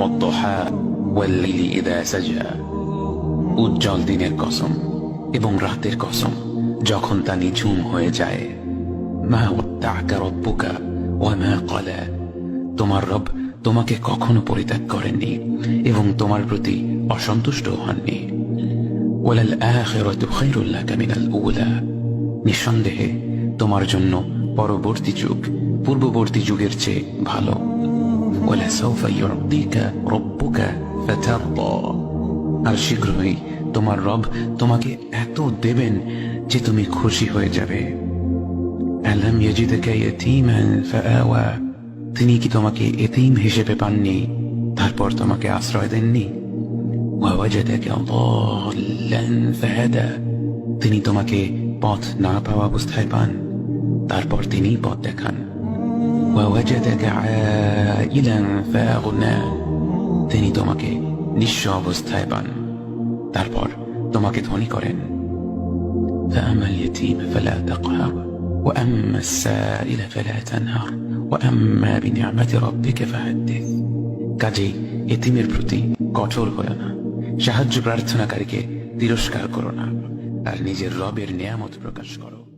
ওয়াদ-দুহা ওয়াল-লাইলি ইযা সাজা। উজ্জ্বল দিনের কসম এবং রাতের কসম যখন তা নিঝুম হয়ে যায়। মা ওয়াদ্দা'আকা রাব্বুকা ওয়া মা ক্বালা। তোমার রব তোমাকে কখনো পরিত্যাগ করেননি এবং তোমার প্রতি অসন্তুষ্ট হননি। ওয়ালাল আখিরাতু খায়রুল লাকা মিনাল উলা। নিঃসন্দেহে তোমার জন্য পরবর্তী যুগ পূর্ববর্তী যুগের চেয়ে ভালো। ওয়ালাসাউফা ইউ'তিকা রাব্বুকা ফাতারদা। আর শীঘ্রই তোমার রব তোমাকে এত দেবেন যে তুমি খুশি হয়ে যাবে। আলাম ইয়াজিদকা ইয়াতীমান ফাআওয়া। তিনি কি তোমাকে এতিম হিসেবে পাননি তারপর তোমাকে আশ্রয় দেননি? ওয়াওয়াজাদাকা দাল্লান ফাহাদা। তিনি তোমাকে পথ না পাওয়া অবস্থায় পান তারপর তিনি পথ দেখান। ওয়াওয়াজাদাকা আইলান ফাআগনা। তিনি তোমাকে নিঃস্ব অবস্থায় পান তারপর তোমাকে ধনী করেন। فأما اليتيم فلا تقهر وأما السائل فلا تنهر وأما بنعمة ربك فحدث। কাজেই এতিমের প্রতি কঠোর হয়ো না, সাহায্য প্রার্থনাকারীকে তিরস্কার করো না, আর নিজের রবের নিয়ামত প্রকাশ করো।